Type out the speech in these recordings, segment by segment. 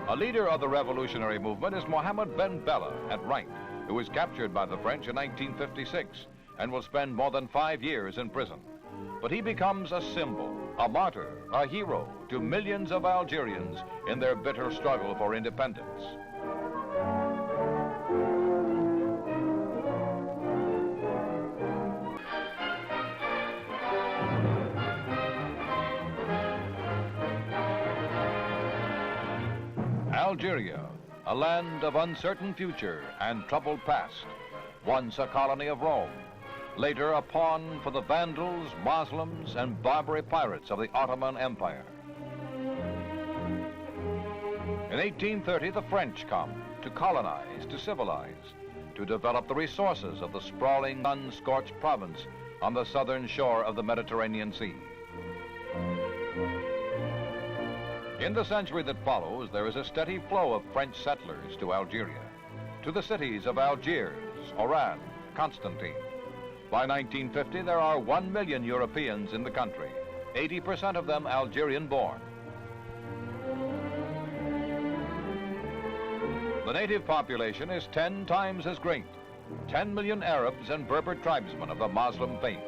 A leader of the revolutionary movement is Mohammed Ben Bella at right, who was captured by the French in 1956 and will spend more than 5 years in prison. But he becomes a symbol, a martyr, a hero to millions of Algerians in their bitter struggle for independence. Algeria, a land of uncertain future and troubled past, once a colony of Rome, later a pawn for the Vandals, Muslims, and Barbary pirates of the Ottoman Empire. In 1830, the French come to colonize, to civilize, to develop the resources of the sprawling, sun-scorched province on the southern shore of the Mediterranean Sea. In the century that follows, there is a steady flow of French settlers to Algeria, to the cities of Algiers, Oran, Constantine. By 1950, there are 1 million Europeans in the country, 80% of them Algerian-born. The native population is 10 times as great, 10 million Arabs and Berber tribesmen of the Muslim faith.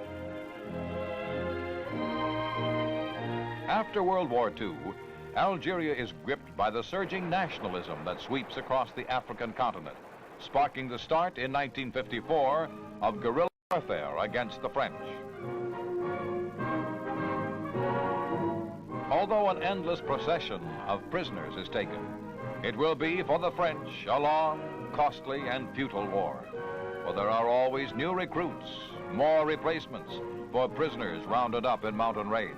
After World War II, Algeria is gripped by the surging nationalism that sweeps across the African continent, sparking the start in 1954 of guerrilla warfare against the French. Although an endless procession of prisoners is taken, it will be for the French a long, costly, and futile war. For there are always new recruits, more replacements for prisoners rounded up in mountain raids.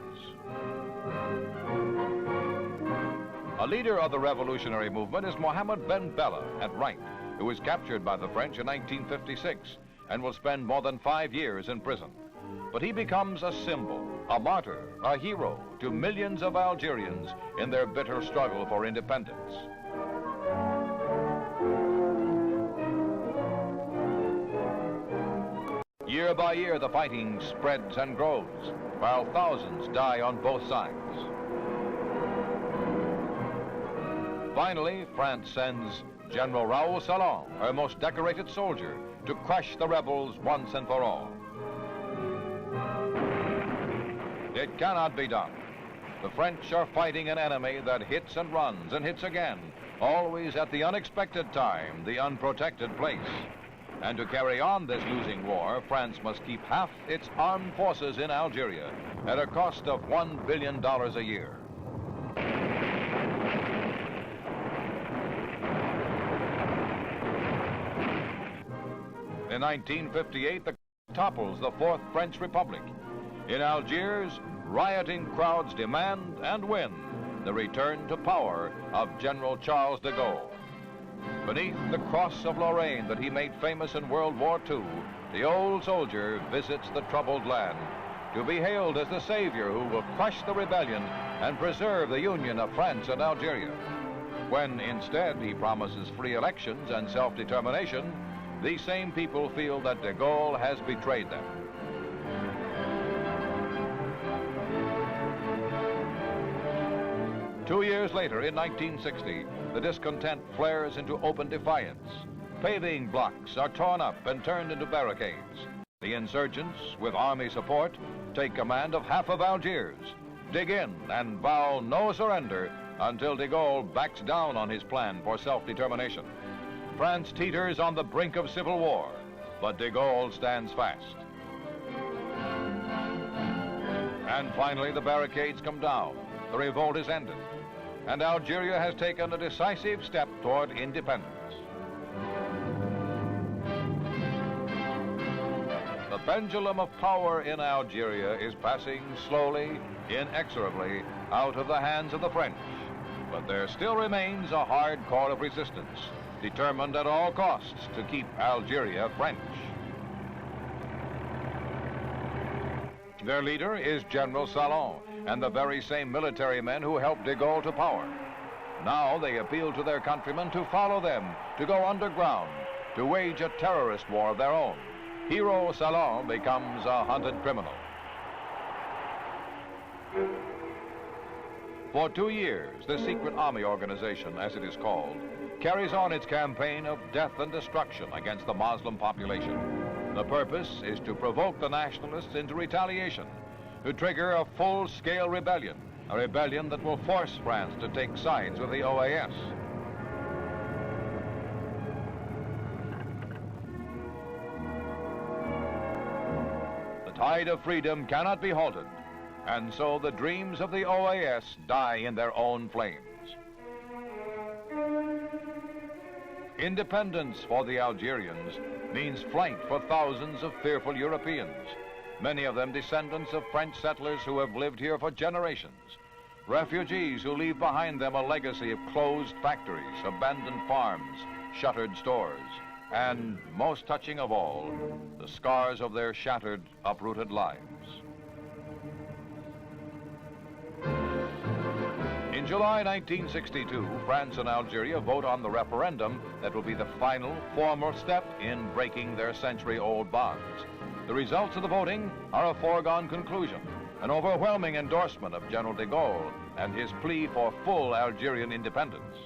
A leader of the revolutionary movement is Mohammed Ben Bella at right, who was captured by the French in 1956 and will spend more than 5 years in prison. But he becomes a symbol, a martyr, a hero to millions of Algerians in their bitter struggle for independence. Year by year, the fighting spreads and grows, while thousands die on both sides. Finally, France sends General Raoul Salan, her most decorated soldier, to crush the rebels once and for all. It cannot be done. The French are fighting an enemy that hits and runs and hits again, always at the unexpected time, the unprotected place. And to carry on this losing war, France must keep half its armed forces in Algeria at a cost of $1 billion a year. In 1958, the topples the Fourth French Republic. In Algiers, rioting crowds demand and win the return to power of General Charles de Gaulle. Beneath the cross of Lorraine that he made famous in World War II, the old soldier visits the troubled land to be hailed as the savior who will crush the rebellion and preserve the union of France and Algeria. When instead he promises free elections and self-determination, these same people feel that de Gaulle has betrayed them. Two years later, in 1960, the discontent flares into open defiance. Paving blocks are torn up and turned into barricades. The insurgents, with army support, take command of half of Algiers, dig in and vow no surrender until de Gaulle backs down on his plan for self-determination. France teeters on the brink of civil war, but de Gaulle stands fast. And finally, the barricades come down. The revolt is ended, and Algeria has taken a decisive step toward independence. The pendulum of power in Algeria is passing slowly, inexorably, out of the hands of the French. But there still remains a hard core of resistance, determined at all costs to keep Algeria French. Their leader is General Salan, and the very same military men who helped de Gaulle to power. Now they appeal to their countrymen to follow them, to go underground, to wage a terrorist war of their own. Hero Salan becomes a hunted criminal. For 2 years, the secret army organization, as it is called, carries on its campaign of death and destruction against the Muslim population. The purpose is to provoke the nationalists into retaliation, to trigger a full-scale rebellion, a rebellion that will force France to take sides with the OAS. The tide of freedom cannot be halted, and so the dreams of the OAS die in their own flames. Independence for the Algerians means flight for thousands of fearful Europeans, many of them descendants of French settlers who have lived here for generations, refugees who leave behind them a legacy of closed factories, abandoned farms, shuttered stores, and, most touching of all, the scars of their shattered, uprooted lives. In July 1962, France and Algeria vote on the referendum that will be the final, formal step in breaking their century-old bonds. The results of the voting are a foregone conclusion, an overwhelming endorsement of General de Gaulle and his plea for full Algerian independence.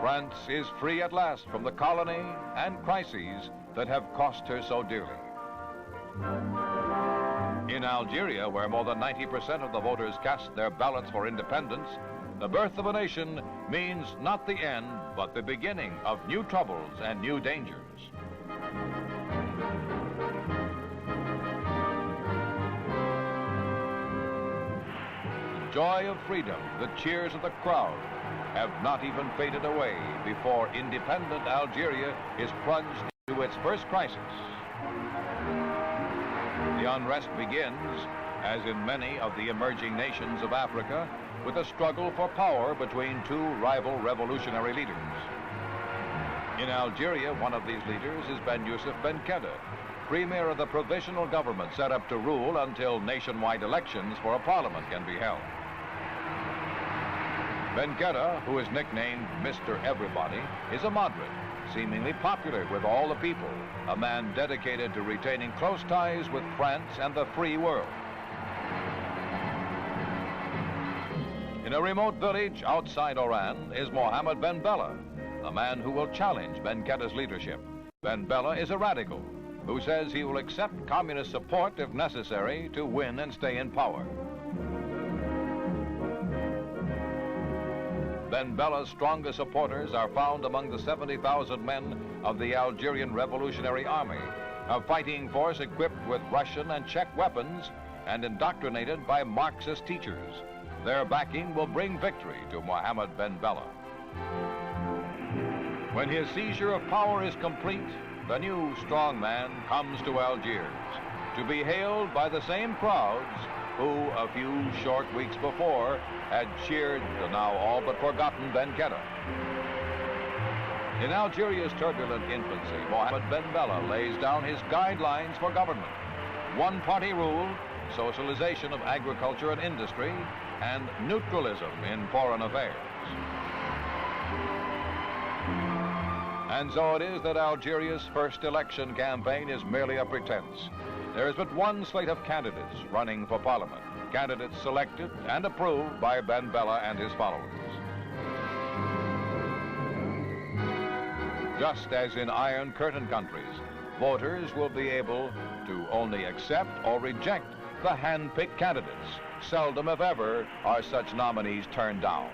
France is free at last from the colony and crises that have cost her so dearly. In Algeria, where more than 90% of the voters cast their ballots for independence, the birth of a nation means not the end, but the beginning of new troubles and new dangers. The joy of freedom, the cheers of the crowd, have not even faded away before independent Algeria is plunged into its first crisis. The unrest begins, as in many of the emerging nations of Africa, with a struggle for power between two rival revolutionary leaders. In Algeria, one of these leaders is Ben Youssef Ben Khedda, premier of the provisional government set up to rule until nationwide elections for a parliament can be held. Ben Khedda, who is nicknamed Mr. Everybody, is a moderate, seemingly popular with all the people, a man dedicated to retaining close ties with France and the free world. In a remote village outside Oran is Mohammed Ben Bella, a man who will challenge Ben Khedda's leadership. Ben Bella is a radical who says he will accept communist support if necessary to win and stay in power. Ben Bella's strongest supporters are found among the 70,000 men of the Algerian Revolutionary Army, a fighting force equipped with Russian and Czech weapons and indoctrinated by Marxist teachers. Their backing will bring victory to Mohammed Ben Bella. When his seizure of power is complete, the new strong man comes to Algiers to be hailed by the same crowds who, a few short weeks before, had cheered the now all but forgotten Ben Khedda. In Algeria's turbulent infancy, Mohammed Ben Bella lays down his guidelines for government: one-party rule, socialization of agriculture and industry, and neutralism in foreign affairs. And so it is that Algeria's first election campaign is merely a pretense. There is but one slate of candidates running for parliament, candidates selected and approved by Ben Bella and his followers. Just as in Iron Curtain countries, voters will be able to only accept or reject the hand-picked candidates. Seldom, if ever, are such nominees turned down.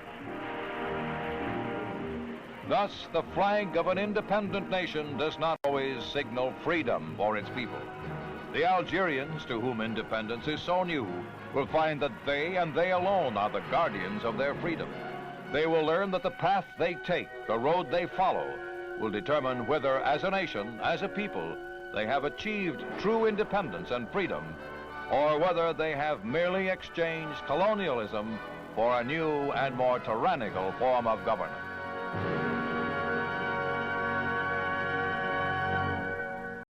Thus, the flag of an independent nation does not always signal freedom for its people. The Algerians, to whom independence is so new, will find that they and they alone are the guardians of their freedom. They will learn that the path they take, the road they follow, will determine whether, as a nation, as a people, they have achieved true independence and freedom, or whether they have merely exchanged colonialism for a new and more tyrannical form of government.